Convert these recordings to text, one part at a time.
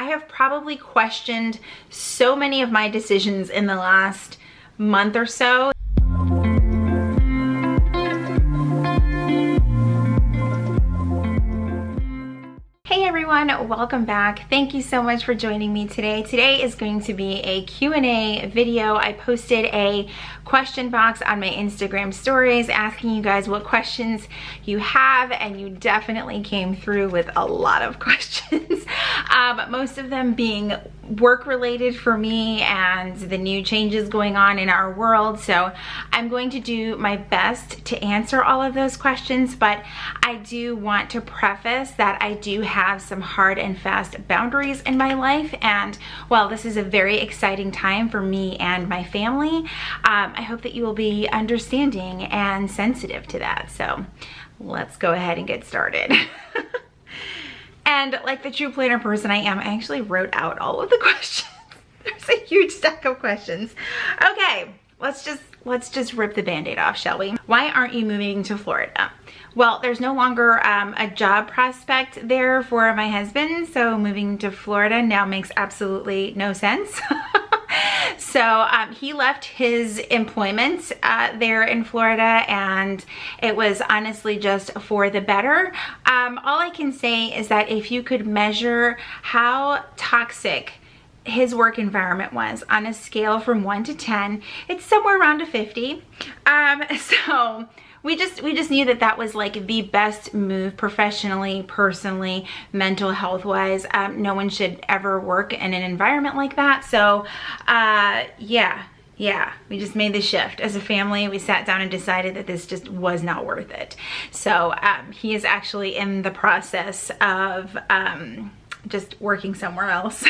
have probably questioned so many of my decisions in the last month or so. Hey everyone, welcome back. Thank you so much for joining me today. Today is going to be a Q&A video. I posted a question box on my Instagram stories asking you guys what questions you have, and you definitely came through with a lot of questions. Most of them being work related for me and the new changes going on in our world. So I'm going to do my best to answer all of those questions, but I do want to preface that I do have some hard and fast boundaries in my life, and while this is a very exciting time for me and my family, I hope that you will be understanding and sensitive to that. So let's go ahead and get started. And like the true planner person I am, I actually wrote out all of the questions. There's a huge stack of questions. Okay, let's just rip the band-aid off, shall we? Why aren't you moving to Florida? Well, there's no longer a job prospect there for my husband, so moving to Florida now makes absolutely no sense. So he left his employment there in Florida, and it was honestly just for the better. All I can say is that if you could measure how toxic his work environment was on a scale from 1 to 10, it's somewhere around a 50. So we just knew that that was like the best move professionally, personally, mental health wise. No one should ever work in an environment like that. So yeah, we just made the shift as a family. We sat down and decided that this just was not worth it. So he is actually in the process of just working somewhere else.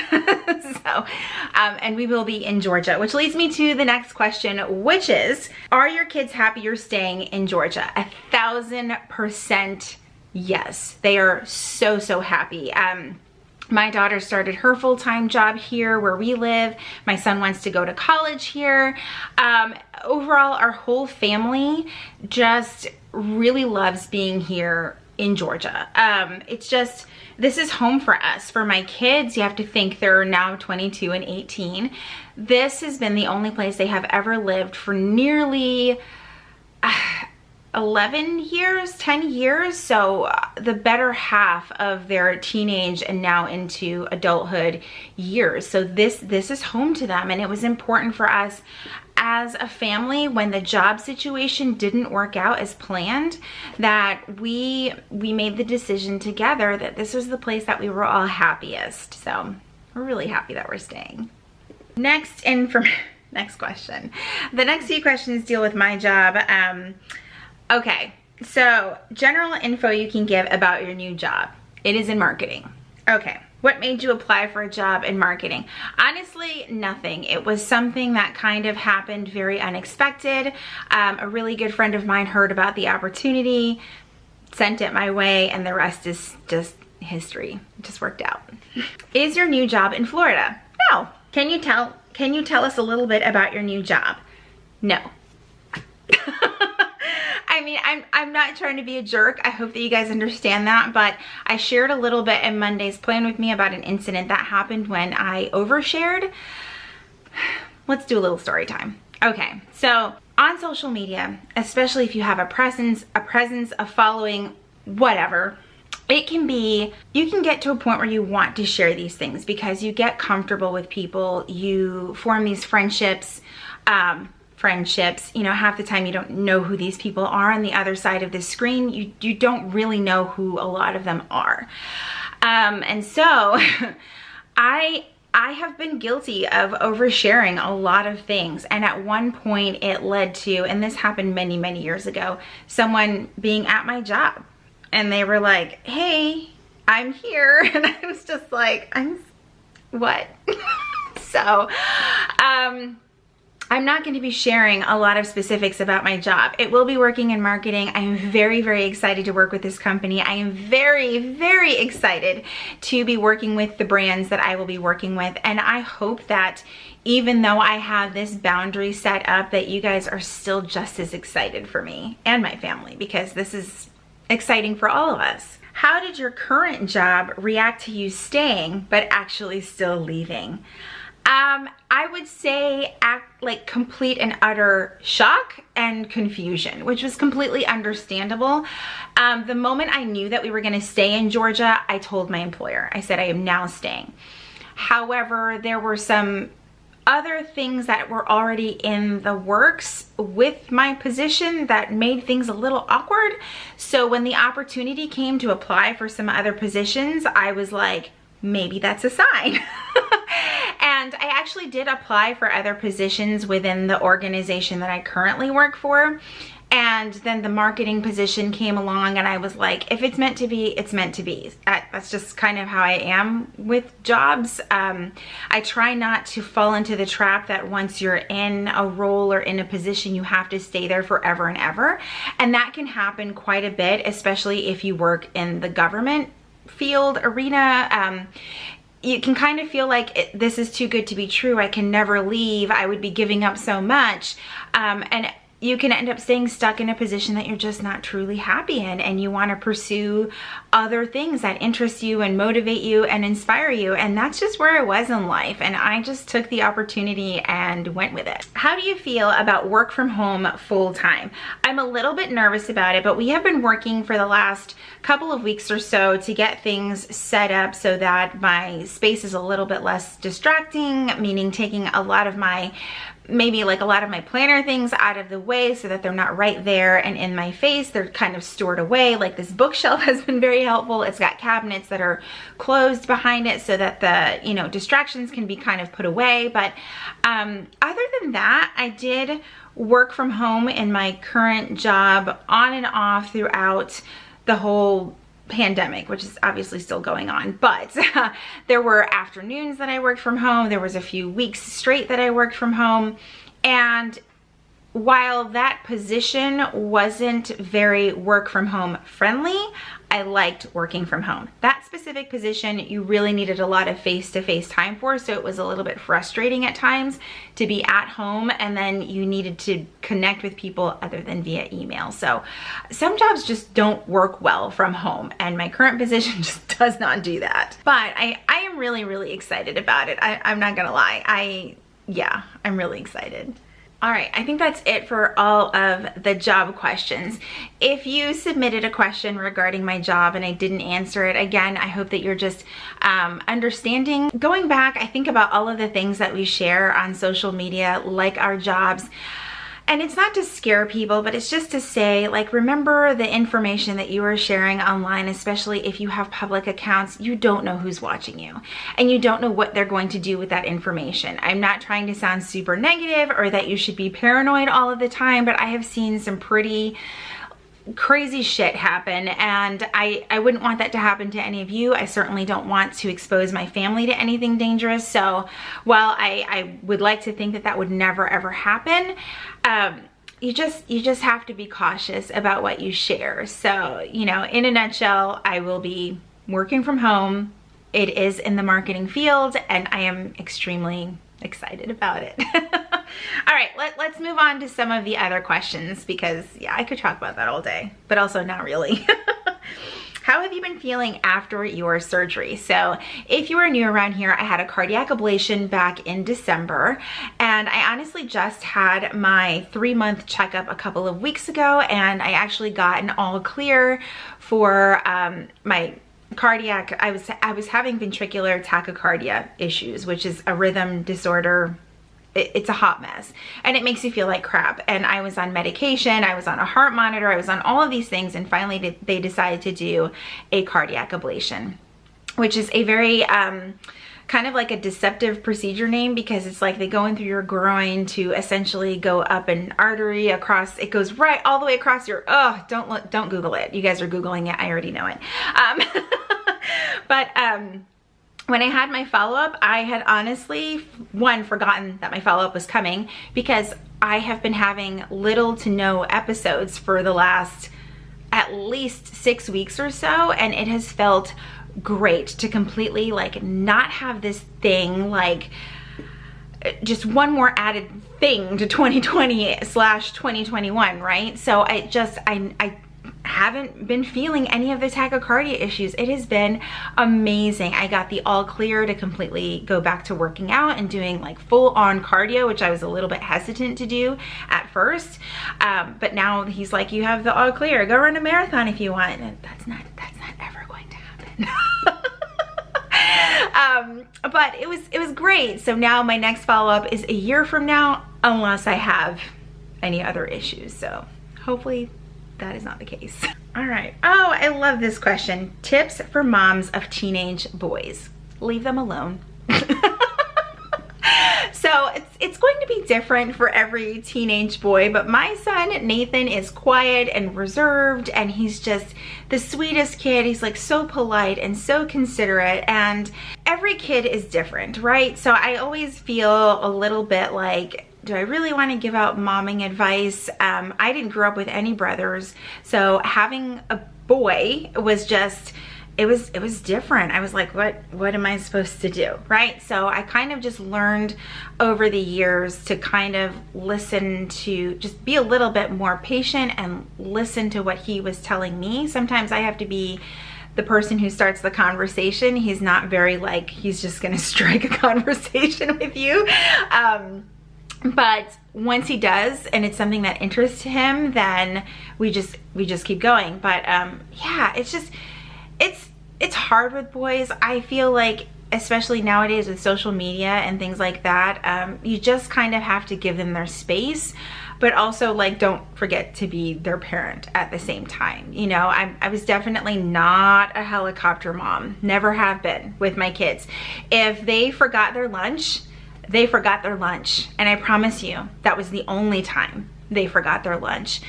So, and we will be in Georgia, which leads me to the next question, which is, are your kids happy you're staying in Georgia? 1000% yes. They are so happy. My daughter started her full-time job here where we live. My son wants to go to college here. Overall, our whole family just really loves being here in Georgia. It's just, this is home for us. For my kids, you have to think they're now 22 and 18. This has been the only place they have ever lived for nearly 11 years, 10 years. So the better half of their teenage and now into adulthood years. So this is home to them. And it was important for us as a family, when the job situation didn't work out as planned, that we made the decision together that this was the place that we were all happiest. So we're really happy that we're staying. Next question. The next few questions deal with my job. Okay, so general info you can give about your new job. It is in marketing. Okay. What made you apply for a job in marketing? Honestly, nothing. It was something that kind of happened very unexpected. A really good friend of mine heard about the opportunity, sent it my way, and the rest is just history. It just worked out. Is your new job in Florida? No. Can you tell us a little bit about your new job? No. I mean, I'm not trying to be a jerk. I hope that you guys understand that, but I shared a little bit in Monday's Plan with Me about an incident that happened when I overshared. Let's do a little story time. Okay, so on social media, especially if you have a presence, a following, whatever, it can be, you can get to a point where you want to share these things because you get comfortable with people, you form these friendships, you know, half the time you don't know who these people are on the other side of the screen. You don't really know who a lot of them are. And so I have been guilty of oversharing a lot of things. And at one point it led to, and this happened many years ago, someone being at my job and they were like, hey, I'm here. And I was just like, what? So, I'm not going to be sharing a lot of specifics about my job. It will be working in marketing. I am very excited to work with this company. I am very excited to be working with the brands that I will be working with. And I hope that even though I have this boundary set up, that you guys are still just as excited for me and my family, because this is exciting for all of us. How did your current job react to you staying, but actually still leaving? I would say like complete and utter shock and confusion, which was completely understandable. The moment I knew that we were gonna stay in Georgia, I told my employer, I said, I am now staying. However, there were some other things that were already in the works with my position that made things a little awkward. So when the opportunity came to apply for some other positions, I was like, maybe that's a sign. And I actually did apply for other positions within the organization that I currently work for. And then the marketing position came along and I was like, if it's meant to be, it's meant to be. That's just kind of how I am with jobs. I try not to fall into the trap that once you're in a role or in a position, you have to stay there forever and ever. And that can happen quite a bit, especially if you work in the government field arena. You can kind of feel like this is too good to be true. I can never leave. I would be giving up so much. And you can end up staying stuck in a position that you're just not truly happy in, and you want to pursue other things that interest you and motivate you and inspire you. And that's just where I was in life, and I just took the opportunity and went with it. How do you feel about work from home full time? I'm a little bit nervous about it, but we have been working for the last couple of weeks or so to get things set up so that my space is a little bit less distracting, meaning taking a lot of my planner things out of the way so that they're not right there and in my face. They're kind of stored away. Like this bookshelf has been very helpful. It's got cabinets that are closed behind it so that the, you know, distractions can be kind of put away. But other than that, I did work from home in my current job on and off throughout the whole pandemic, which is obviously still going on, but there were afternoons that I worked from home. There was a few weeks straight that I worked from home. And while that position wasn't very work from home friendly, I liked working from home. That specific position, you really needed a lot of face-to-face time for, so it was a little bit frustrating at times to be at home and then you needed to connect with people other than via email. So some jobs just don't work well from home, and my current position just does not do that. But I am really, really excited about it. I'm not gonna lie. I'm really excited. All right, I think that's it for all of the job questions. If you submitted a question regarding my job and I didn't answer it, again, I hope that you're just understanding. Going back, I think about all of the things that we share on social media, like our jobs. And it's not to scare people, but it's just to say, like, remember the information that you are sharing online, especially if you have public accounts. You don't know who's watching you, and you don't know what they're going to do with that information. I'm not trying to sound super negative or that you should be paranoid all of the time, but I have seen some pretty crazy shit happen, and I wouldn't want that to happen to any of you. I certainly don't want to expose my family to anything dangerous. So while I would like to think that that would never ever happen, you just have to be cautious about what you share. So, you know, in a nutshell, I will be working from home. It is in the marketing field, and I am extremely excited about it. All right, let's move on to some of the other questions, because yeah, I could talk about that all day, but also not really. How have you been feeling after your surgery? So if you are new around here, I had a cardiac ablation back in December, and I honestly just had my 3-month checkup a couple of weeks ago, and I actually got an all clear for my cardiac. I was having ventricular tachycardia issues, which is a rhythm disorder. It's a hot mess, and it makes you feel like crap. And I was on medication, I was on a heart monitor, I was on all of these things, and finally they decided to do a cardiac ablation, which is a very kind of like a deceptive procedure name, because it's like they go in through your groin to essentially go up an artery across. It goes right all the way across your, don't Google it. You guys are Googling it, I already know it. But when I had my follow-up, I had honestly, forgotten that my follow-up was coming, because I have been having little to no episodes for the last at least 6 weeks or so, and it has felt great to completely like not have this thing, like just one more added thing to 2020/2021, right? So I haven't been feeling any of the tachycardia issues. It has been amazing. I got the all clear to completely go back to working out and doing like full on cardio, which I was a little bit hesitant to do at first. But now he's like, you have the all clear, go run a marathon if you want. And that's not ever going to happen. But it was great. So now my next follow-up is a year from now, unless I have any other issues. So hopefully that is not the case. All right. Oh, I love this question. Tips for moms of teenage boys. Leave them alone. So it's going to be different for every teenage boy, but my son Nathan is quiet and reserved, and he's just the sweetest kid. He's like so polite and so considerate, and every kid is different, right? So I always feel a little bit like, do I really want to give out momming advice? I didn't grow up with any brothers, so having a boy was just, it was different. I was like, what am I supposed to do, right? So I kind of just learned over the years to kind of listen, to just be a little bit more patient and listen to what he was telling me. Sometimes I have to be the person who starts the conversation. He's not very like, he's just gonna strike a conversation with you. But once he does, and it's something that interests him, then we just keep going. But yeah, it's hard with boys. I feel like, especially nowadays with social media and things like that, you just kind of have to give them their space, but also like don't forget to be their parent at the same time. You know, I was definitely not a helicopter mom, never have been with my kids. If they forgot their lunch, they forgot their lunch. And I promise you, that was the only time they forgot their lunch.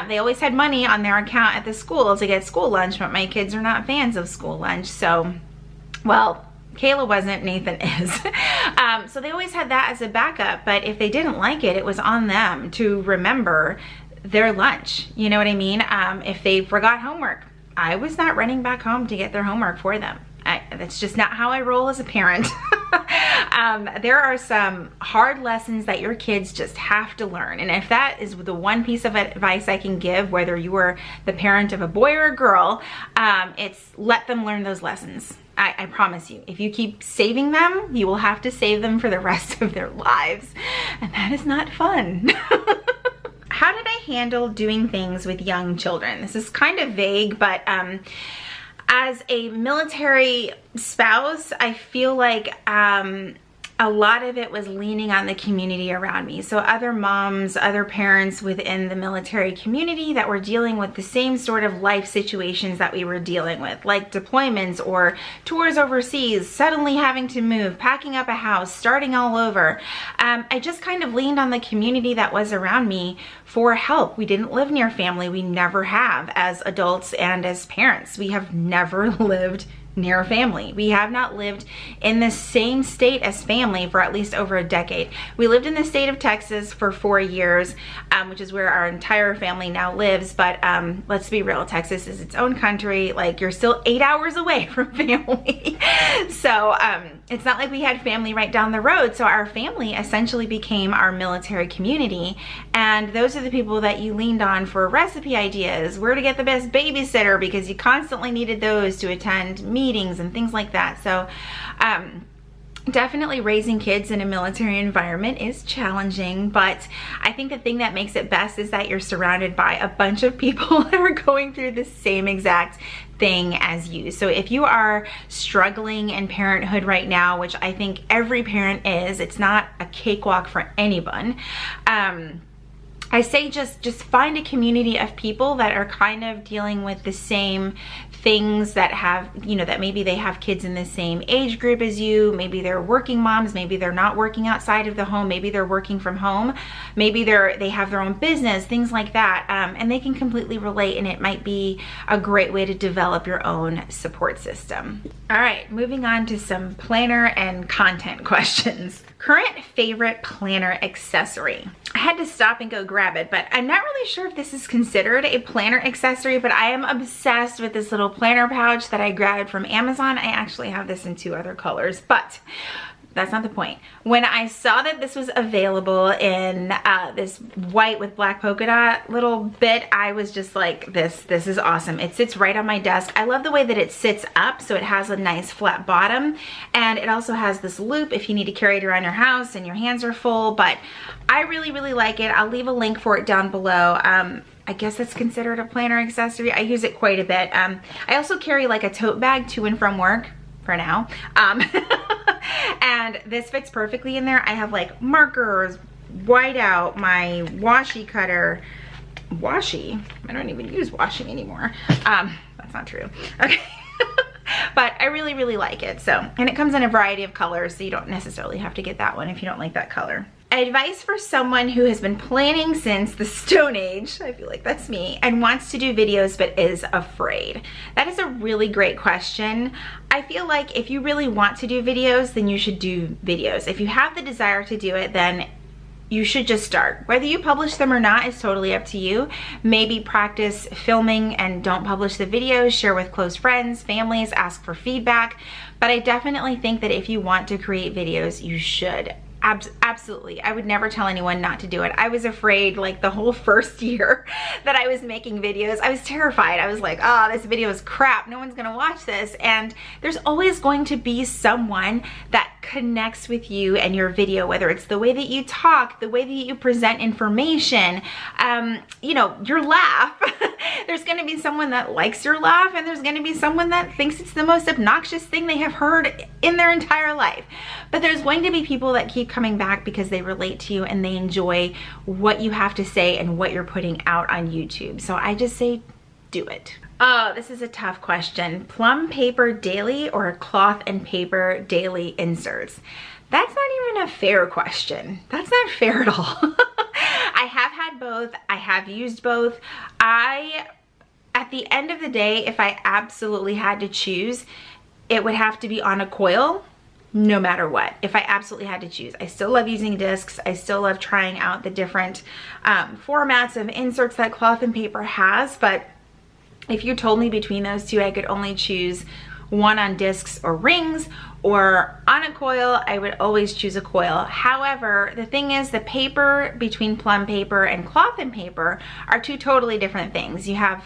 They always had money on their account at the school to get school lunch, but my kids are not fans of school lunch. So, well, Kayla wasn't, Nathan is. So they always had that as a backup, but if they didn't like it, it was on them to remember their lunch. You know what I mean? If they forgot homework, I was not running back home to get their homework for them. That's just not how I roll as a parent. There are some hard lessons that your kids just have to learn. And if that is the one piece of advice I can give, whether you are the parent of a boy or a girl, it's let them learn those lessons. I promise you, if you keep saving them, you will have to save them for the rest of their lives. And that is not fun. How did I handle doing things with young children? This is kind of vague, but as a military spouse, I feel like a lot of it was leaning on the community around me. So other moms, other parents within the military community that were dealing with the same sort of life situations that we were dealing with, like deployments or tours overseas, suddenly having to move, packing up a house, starting all over. I just kind of leaned on the community that was around me for help. We didn't live near family. We never have as adults and as parents. We have never lived near family. We have not lived in the same state as family for at least over a decade. We lived in the state of Texas for 4 years, which is where our entire family now lives. But let's be real, Texas is its own country. Like, you're still 8 hours away from family. So it's not like we had family right down the road. So our family essentially became our military community. And those are the people that you leaned on for recipe ideas, where to get the best babysitter, because you constantly needed those to attend meetings and things like that. So definitely raising kids in a military environment is challenging, but I think the thing that makes it best is that you're surrounded by a bunch of people that are going through the same exact thing as you. So if you are struggling in parenthood right now, which I think every parent is, it's not a cakewalk for anyone. I say just find a community of people that are kind of dealing with the same things, that have, you know, that maybe they have kids in the same age group as you. Maybe they're working moms, maybe they're not working outside of the home, maybe they're working from home, maybe they have their own business, things like that, and they can completely relate, and it might be a great way to develop your own support system. All right, moving on to some planner and content questions. Current favorite planner accessory. I had to stop and go grab grab it, but I'm not really sure if this is considered a planner accessory, but I am obsessed with this little planner pouch that I grabbed from Amazon. I actually have this in 2 other colors, but that's not the point. When I saw that this was available in this white with black polka dot little bit, I was just like, this is awesome. It sits right on my desk. I love the way that it sits up, so it has a nice flat bottom, and it also has this loop if you need to carry it around your house and your hands are full, but I really, really like it. I'll leave a link for it down below. I guess it's considered a planner accessory. I use it quite a bit. I also carry like a tote bag to and from work for now. And this fits perfectly in there. I have like markers, whiteout, my washi cutter. Washi? I don't even use washi anymore. That's not true. Okay. But I really, really like it. So, and it comes in a variety of colors, so you don't necessarily have to get that one if you don't like that color. Advice for someone who has been planning since the Stone Age, I feel like that's me, and wants to do videos but is afraid. That is a really great question. I feel like if you really want to do videos, then you should do videos. If you have the desire to do it, then you should just start. Whether you publish them or not is totally up to you. Maybe practice filming and don't publish the videos, share with close friends, families, ask for feedback. But I definitely think that if you want to create videos, you should. Absolutely. I would never tell anyone not to do it. I was afraid like the whole first year that I was making videos. I was terrified. I was like, oh, this video is crap. No one's gonna watch this. And there's always going to be someone that connects with you and your video, whether it's the way that you talk, the way that you present information, you know, your laugh. There's gonna be someone that likes your laugh, and there's gonna be someone that thinks it's the most obnoxious thing they have heard in their entire life. But there's going to be people that keep coming back because they relate to you and they enjoy what you have to say and what you're putting out on YouTube. So I just say, do it. Oh, this is a tough question. Plum paper daily or cloth and paper daily inserts? That's not even a fair question. That's not fair at all. I have had both. I have used both. At the end of the day, if I absolutely had to choose, it would have to be on a coil, no matter what. If I absolutely had to choose. I still love using discs. I still love trying out the different formats of inserts that cloth and paper has, but if you told me between those two, I could only choose one on discs or rings or on a coil, I would always choose a coil. However, the thing is, the paper between plum paper and cloth and paper are 2 totally different things. You have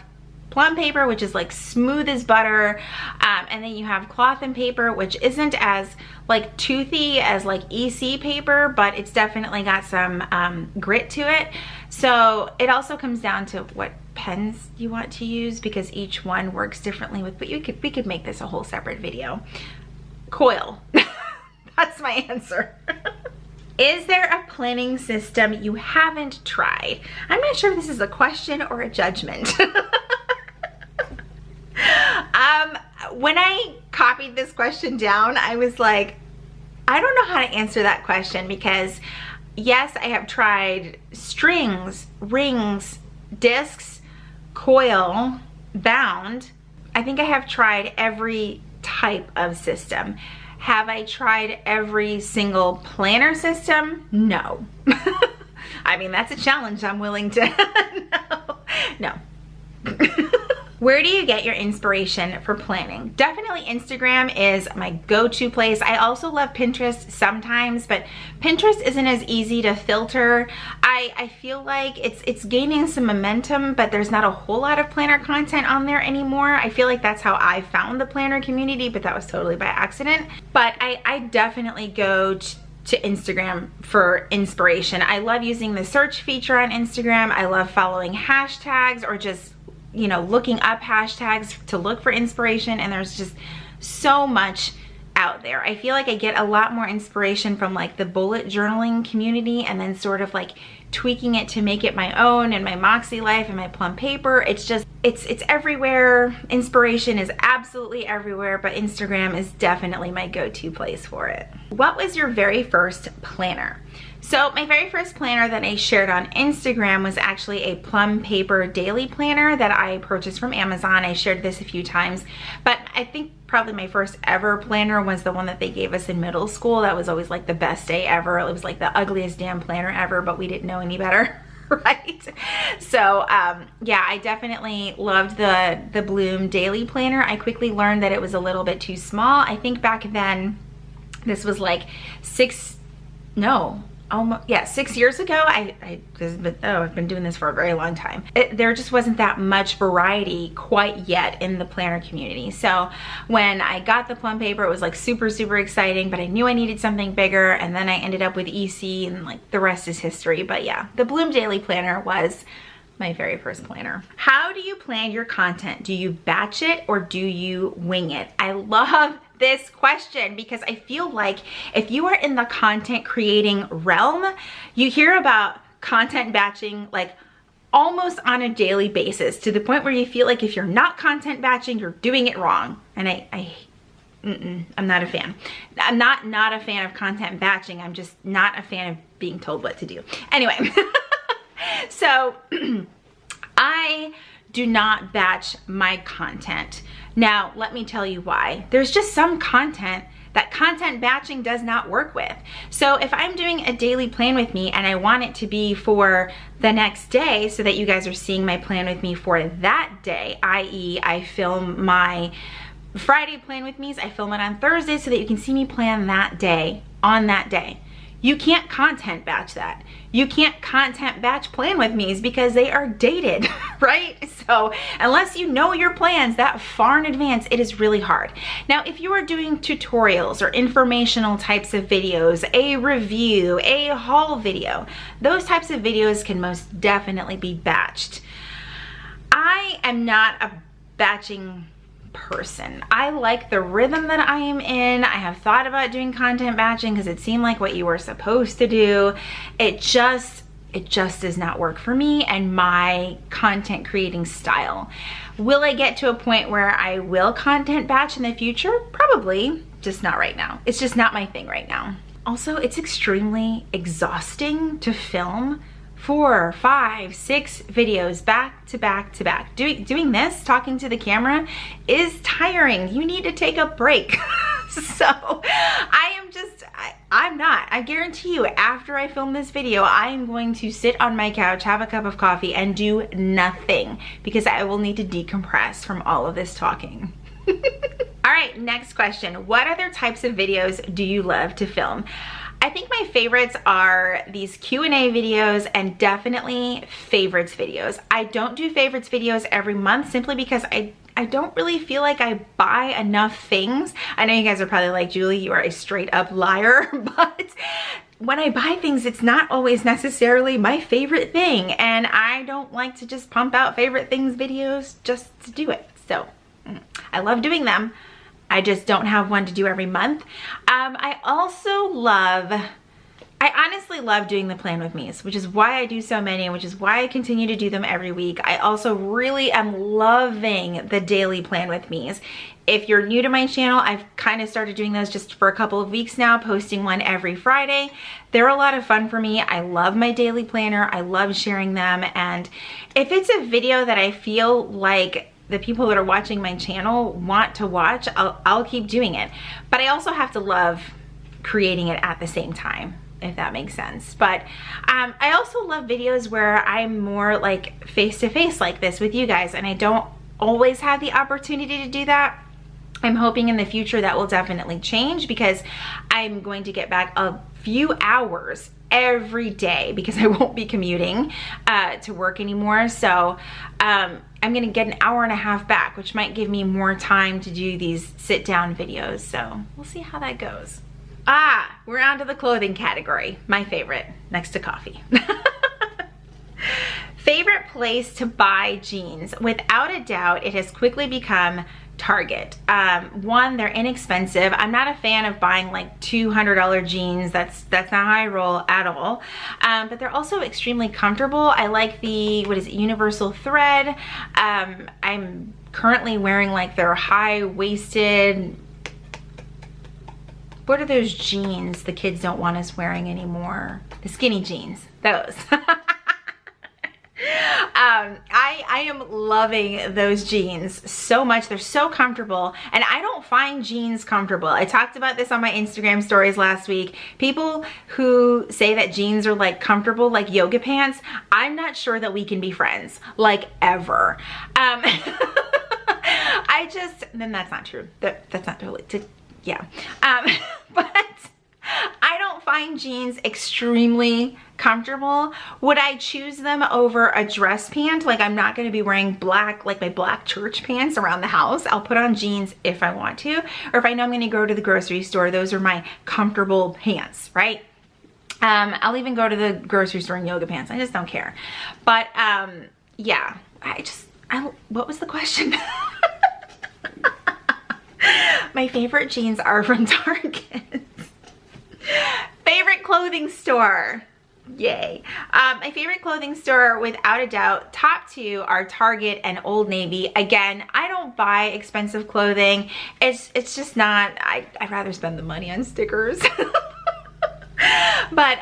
plum paper, which is like smooth as butter, and then you have cloth and paper, which isn't as like toothy as like EC paper, but it's definitely got some grit to it. So it also comes down to what pens you want to use, because each one works differently with, but we could make this a whole separate video. Coil. That's my answer. Is there a planning system you haven't tried? I'm not sure if this is a question or a judgment. When I copied this question down, I was like, I don't know how to answer that question, because yes, I have tried strings, rings, discs, coil, bound. I think I have tried every type of system. Have I tried every single planner system? No. I mean, that's a challenge I'm willing to, no. Where do you get your inspiration for planning? Definitely Instagram is my go-to place. I also love Pinterest sometimes, but Pinterest isn't as easy to filter. I feel like it's gaining some momentum, but there's not a whole lot of planner content on there anymore. I feel like that's how I found the planner community, but that was totally by accident. But I definitely go to Instagram for inspiration. I love using the search feature on Instagram. I love following hashtags or just, you know, looking up hashtags to look for inspiration, and there's just so much out there. I feel like I get a lot more inspiration from like the bullet journaling community, and then sort of like tweaking it to make it my own, and my Moxie Life and my plum paper. It's just, it's everywhere. Inspiration is absolutely everywhere, but Instagram is definitely my go-to place for it. What was your very first planner? So my very first planner that I shared on Instagram was actually a plum paper daily planner that I purchased from Amazon. I shared this a few times, but I think probably my first ever planner was the one that they gave us in middle school. That was always like the best day ever. It was like the ugliest damn planner ever, but we didn't know any better, right? So yeah, I definitely loved the Bloom Daily Planner. I quickly learned that it was a little bit too small. I think back then, this was like 6 years ago. I've been doing this for a very long time. There just wasn't that much variety quite yet in the planner community. So when I got the plum paper, it was like super, super exciting, but I knew I needed something bigger, and then I ended up with EC, and like the rest is history. But yeah, the Bloom Daily Planner was my very first planner. How do you plan your content? Do you batch it or do you wing it? I love this question because I feel like if you are in the content creating realm, you hear about content batching like almost on a daily basis, to the point where you feel like if you're not content batching, you're doing it wrong. And I'm not a fan. I'm not a fan of content batching. I'm just not a fan of being told what to do. Anyway, so I do not batch my content. Now, let me tell you why. There's just some content that content batching does not work with. So if I'm doing a daily plan with me and I want it to be for the next day so that you guys are seeing my plan with me for that day, i.e. I film my Friday plan with me's, I film it on Thursday so that you can see me plan that day on that day. You can't content batch that. You can't content batch plan with me's because they are dated, right? So unless you know your plans that far in advance, it is really hard. Now, if you are doing tutorials or informational types of videos, a review, a haul video, those types of videos can most definitely be batched. I am not a batching person. I like the rhythm that I am in. I have thought about doing content batching because it seemed like what you were supposed to do. It just does not work for me and my content creating style. Will I get to a point where I will content batch in the future? Probably, just not right now. It's just not my thing right now. Also, it's extremely exhausting to film 4, 5, 6 videos back to back to back. Doing this, talking to the camera, is tiring. You need to take a break. So I guarantee you, after I film this video, I am going to sit on my couch, have a cup of coffee, and do nothing because I will need to decompress from all of this talking. All right, next question. What other types of videos do you love to film? I think my favorites are these Q&A videos and definitely favorites videos. I don't do favorites videos every month simply because I don't really feel like I buy enough things. I know you guys are probably like, Julie, you are a straight up liar, but when I buy things, it's not always necessarily my favorite thing. And I don't like to just pump out favorite things videos just to do it. So I love doing them. I just don't have one to do every month. I honestly love doing the plan with me's, which is why I do so many, which is why I continue to do them every week. I also really am loving the daily plan with me's. If you're new to my channel, I've kind of started doing those just for a couple of weeks now, posting one every Friday. They're a lot of fun for me. I love my daily planner. I love sharing them. And if it's a video that I feel like the people that are watching my channel want to watch, I'll keep doing it. But I also have to love creating it at the same time, if that makes sense. But I also love videos where I'm more like face-to-face like this with you guys, and I don't always have the opportunity to do that. I'm hoping in the future that will definitely change because I'm going to get back a few hours every day because I won't be commuting to work anymore. So I'm gonna get an hour and a half back, which might give me more time to do these sit down videos. So we'll see how that goes. We're on to the clothing category. My favorite, next to coffee. Favorite place to buy jeans? Without a doubt, it has quickly become Target. One, they're inexpensive. I'm not a fan of buying like $200 jeans. That's not how I roll at all. But they're also extremely comfortable. I like the, what is it, universal thread. I'm currently wearing like their high-waisted, what are those jeans the kids don't want us wearing anymore? The skinny jeans, those. I am loving those jeans so much. They're so comfortable, and I don't find jeans comfortable. I talked about this on my Instagram stories last week. People who say that jeans are like comfortable like yoga pants, I'm not sure that we can be friends, like ever. Then that's not true. That's not totally, yeah. But I don't find jeans extremely comfortable. Would I choose them over a dress pant? Like, I'm not going to be wearing black, like my black church pants around the house. I'll put on jeans if I want to, or if I know I'm going to go to the grocery store, those are my comfortable pants, right? I'll even go to the grocery store in yoga pants. I just don't care. But yeah, what was the question? My favorite jeans are from Target. Favorite clothing store. Yay. My favorite clothing store, without a doubt, top two are Target and Old Navy. Again, I don't buy expensive clothing. It's just not, I'd rather spend the money on stickers. But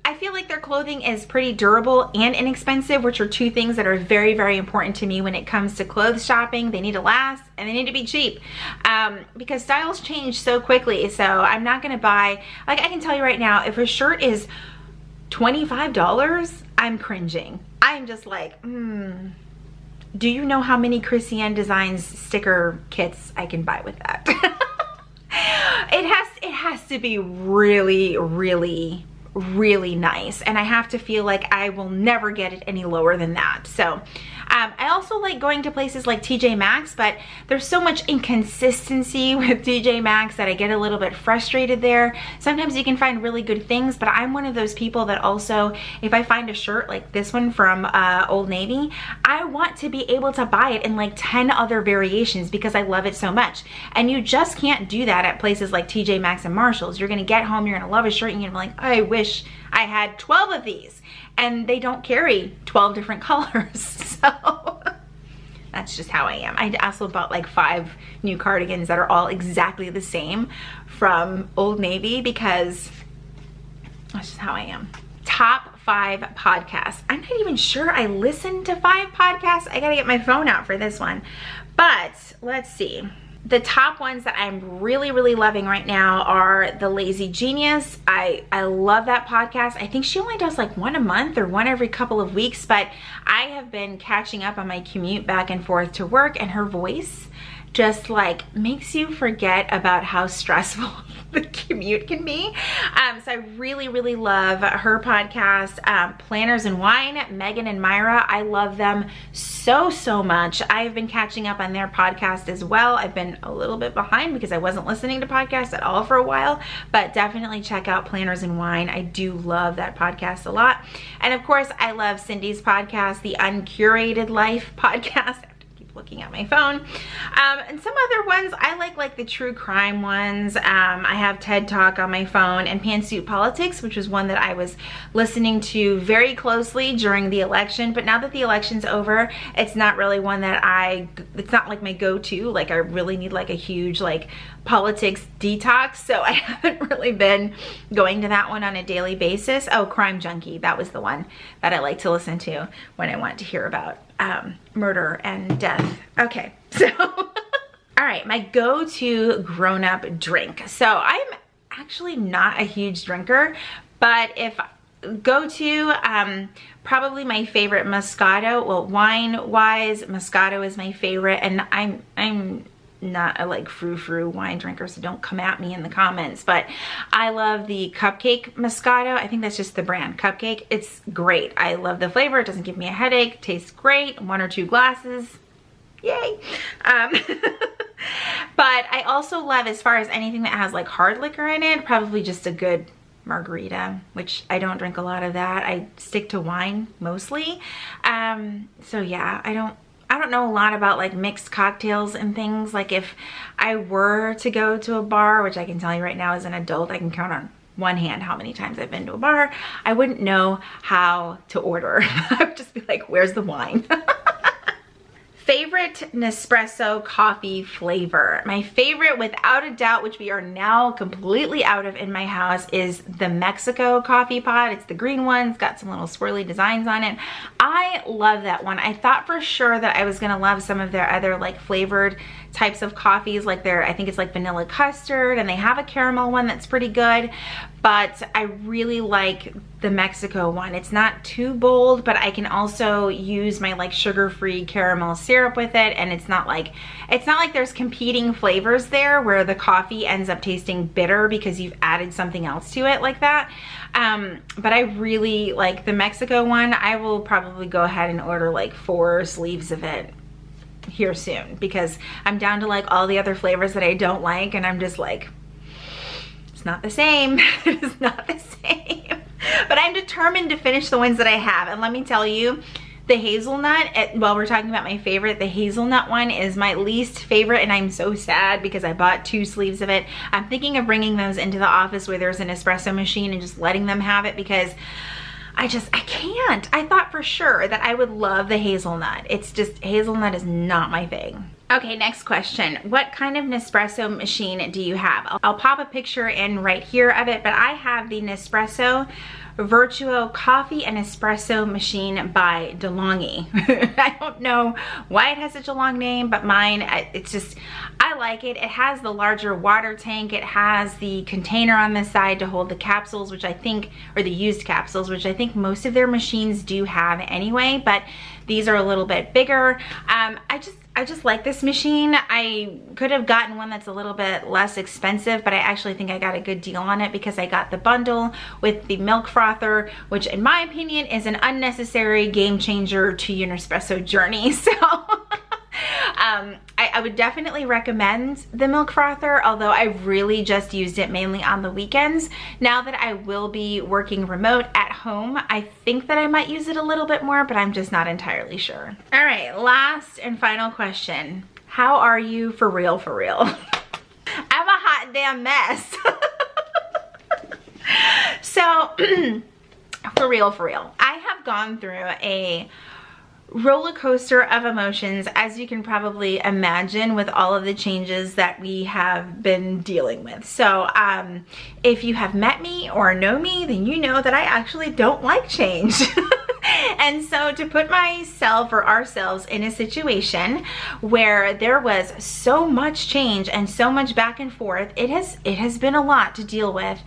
I feel like their clothing is pretty durable and inexpensive, which are two things that are very, very important to me when it comes to clothes shopping. They need to last and they need to be cheap, because styles change so quickly. So I'm not going to buy, like, I can tell you right now, if a shirt is $25, I'm cringing. I'm just like, do you know how many Christiane Designs sticker kits I can buy with that? It has to be really, really, really nice, and I have to feel like I will never get it any lower than that. So I also like going to places like TJ Maxx, but there's so much inconsistency with TJ Maxx that I get a little bit frustrated there. Sometimes you can find really good things, but I'm one of those people that also, if I find a shirt like this one from Old Navy, I want to be able to buy it in like 10 other variations because I love it so much. And you just can't do that at places like TJ Maxx and Marshalls. You're gonna get home, you're gonna love a shirt, and you're gonna be like, I wish I had 12 of these. And they don't carry 12 different colors. So that's just how I am. I also bought like 5 new cardigans that are all exactly the same from Old Navy because that's just how I am. Top 5 podcasts. I'm not even sure I listened to 5 podcasts. I gotta get my phone out for this one. But let's see. The top ones that I'm really, really loving right now are The Lazy Genius. I love that podcast. I think she only does like one a month or one every couple of weeks, but I have been catching up on my commute back and forth to work, and her voice just like makes you forget about how stressful the commute can be. So I really, really love her podcast. Planners and Wine, Megan and Myra. I love them so much. I have been catching up on their podcast as well. I've been a little bit behind because I wasn't listening to podcasts at all for a while, but definitely check out Planners and Wine. I do love that podcast a lot. And of course, I love Cindy's podcast, the Uncurated Life podcast. Looking at my phone, and some other ones I like the true crime ones. I have TED Talk on my phone, and Pantsuit Politics, which was one that I was listening to very closely during the election, but now that the election's over, it's not really one that it's not like my go-to. Like, I really need like a huge like politics detox, so I haven't really been going to that one on a daily basis. Oh, Crime Junkie, that was the one that I like to listen to when I want to hear about murder and death. Okay, so all right, my go-to grown-up drink. So I'm actually not a huge drinker, but if go-to, probably my favorite Moscato. Well, wine-wise, Moscato is my favorite, and I'm not a like frou-frou wine drinker, so don't come at me in the comments, but I love the Cupcake Moscato. I think that's just the brand, Cupcake. It's great. I love the flavor. It doesn't give me a headache. Tastes great. 1 or 2 glasses. Yay. But I also love, as far as anything that has like hard liquor in it, probably just a good margarita, which I don't drink a lot of that. I stick to wine mostly. So yeah, I don't know a lot about like mixed cocktails and things. Like, if I were to go to a bar, which I can tell you right now as an adult, I can count on one hand how many times I've been to a bar, I wouldn't know how to order. I would just be like, where's the wine? favorite Nespresso coffee flavor. My favorite, without a doubt, which we are now completely out of in my house, is the Mexico coffee pod. It's the green one. It's got some little swirly designs on it. I love that one. I thought for sure that I was gonna love some of their other like flavored types of coffees, like their, I think it's like vanilla custard, and they have a caramel one that's pretty good, but I really like the Mexico one. It's not too bold, but I can also use my like sugar-free caramel syrup with it, and it's not like there's competing flavors there where the coffee ends up tasting bitter because you've added something else to it like that. But I really like the Mexico one. I will probably go ahead and order like 4 sleeves of it here soon, because I'm down to like all the other flavors that I don't like, and I'm just like, it's not the same. It's not the same. But I'm determined to finish the ones that I have. And let me tell you, the hazelnut, while we're talking about my favorite, the hazelnut one is my least favorite, and I'm so sad because I bought 2 sleeves of it. I'm thinking of bringing those into the office where there's an espresso machine and just letting them have it, because I can't. I thought for sure that I would love the hazelnut. It's just, hazelnut is not my thing. Okay, next question. What kind of Nespresso machine do you have? I'll pop a picture in right here of it, but I have the Nespresso Virtuo Coffee and Espresso Machine by DeLonghi. I don't know why it has such a long name, but mine, it's just, I like it. It has the larger water tank. It has the container on the side to hold the capsules, which I think, or the used capsules, which I think most of their machines do have anyway, but these are a little bit bigger. I just like this machine. I could have gotten one that's a little bit less expensive, but I actually think I got a good deal on it because I got the bundle with the milk frother, which in my opinion is an unnecessary game changer to your Nespresso journey. So I would definitely recommend the milk frother, although I really just used it mainly on the weekends. Now that I will be working remote at home, I think that I might use it a little bit more, but I'm just not entirely sure. All right, last and final question. How are you for real, for real? I'm a hot damn mess. So, for real, I have gone through a roller coaster of emotions, as you can probably imagine, with all of the changes that we have been dealing with. So if you have met me or know me, then you know that I actually don't like change. And so to put myself or ourselves in a situation where there was so much change and so much back and forth, it has been a lot to deal with.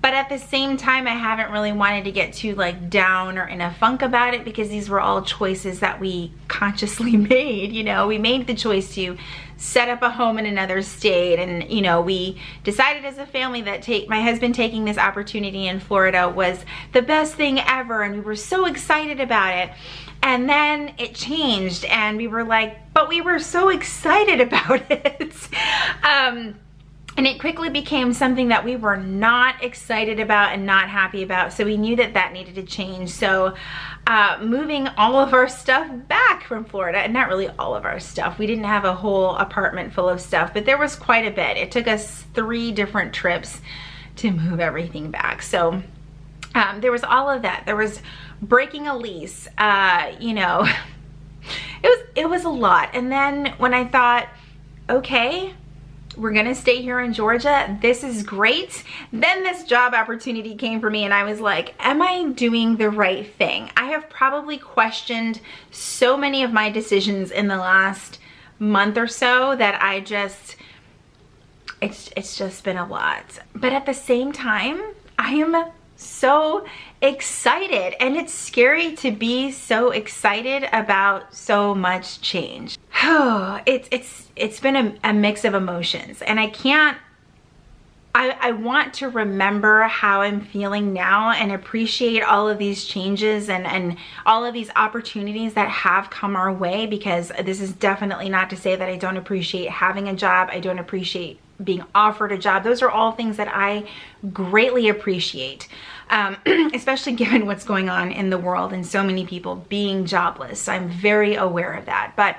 But at the same time, I haven't really wanted to get too like down or in a funk about it, because these were all choices that we consciously made. You know, we made the choice to set up a home in another state, and you know, we decided as a family that my husband taking this opportunity in Florida was the best thing ever, and we were so excited about it. And then it changed, and we were like, but we were so excited about it. And it quickly became something that we were not excited about and not happy about. So we knew that that needed to change. So moving all of our stuff back from Florida, and not really all of our stuff. We didn't have a whole apartment full of stuff, but there was quite a bit. It took us 3 different trips to move everything back. So there was all of that. There was breaking a lease, you know, it was a lot. And then when I thought, okay, we're gonna stay here in Georgia, this is great, then this job opportunity came for me, and I was like, am I doing the right thing? I have probably questioned so many of my decisions in the last month or so that I just, it's just been a lot. But at the same time, I am so excited, and it's scary to be so excited about so much change. Oh, it's been a mix of emotions, and I want to remember how I'm feeling now and appreciate all of these changes and all of these opportunities that have come our way, because this is definitely not to say that I don't appreciate having a job. I don't appreciate being offered a job. Those are all things that I greatly appreciate, especially given what's going on in the world and so many people being jobless. So I'm very aware of that. But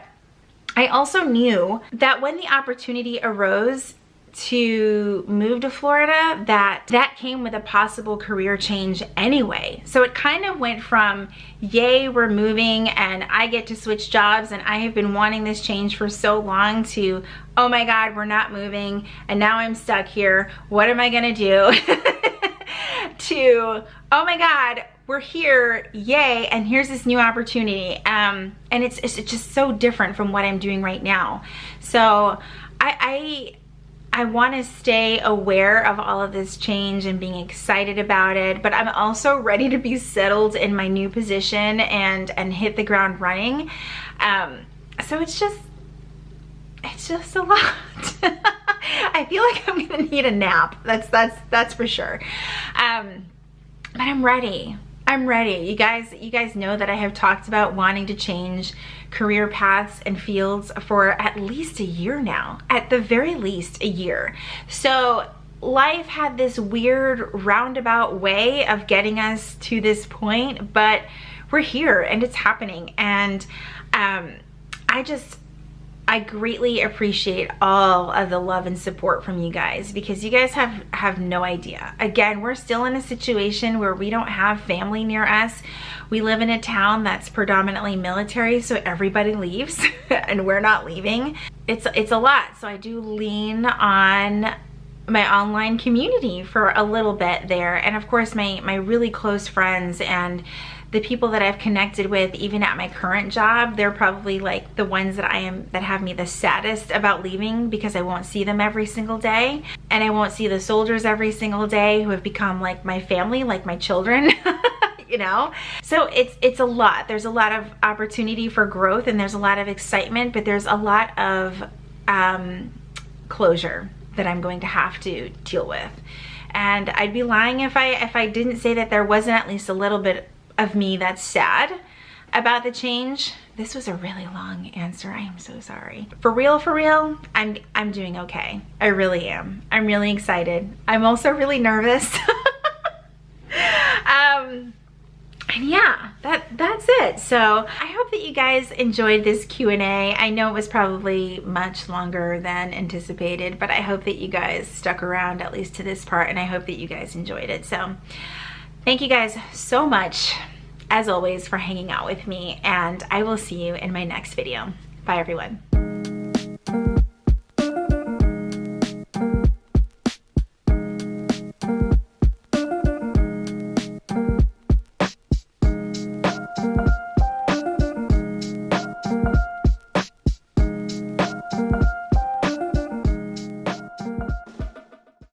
I also knew that when the opportunity arose to move to Florida, that came with a possible career change anyway. So it kind of went from, yay, we're moving and I get to switch jobs and I have been wanting this change for so long, to, oh my God, we're not moving and now I'm stuck here. What am I gonna do? To, oh my God, we're here, yay, and here's this new opportunity. And it's just so different from what I'm doing right now. So I want to stay aware of all of this change and being excited about it, but I'm also ready to be settled in my new position and hit the ground running. So it's just a lot. I feel like I'm gonna need a nap. That's for sure. But I'm ready. I'm ready. You guys know that I have talked about wanting to change career paths and fields for at least a year now, at the very least a year. So life had this weird roundabout way of getting us to this point, but we're here and it's happening. And I greatly appreciate all of the love and support from you guys, because you guys have no idea. Again, we're still in a situation where we don't have family near us. We live in a town that's predominantly military, so everybody leaves and we're not leaving. It's a lot. So I do lean on my online community for a little bit there. And of course my really close friends and the people that I've connected with, even at my current job, they're probably like the ones that have me the saddest about leaving, because I won't see them every single day. And I won't see the soldiers every single day, who have become like my family, like my children, you know? So it's a lot. There's a lot of opportunity for growth and there's a lot of excitement, but there's a lot of closure that I'm going to have to deal with. And I'd be lying if I didn't say that there wasn't at least a little bit of me that's sad about the change. This was a really long answer. I am so sorry. For real, I'm doing okay. I really am. I'm really excited. I'm also really nervous. And yeah, that's it. So I hope that you guys enjoyed this Q&A. I know it was probably much longer than anticipated, but I hope that you guys stuck around at least to this part, and I hope that you guys enjoyed it. So thank you guys so much, as always, for hanging out with me, and I will see you in my next video. Bye, everyone.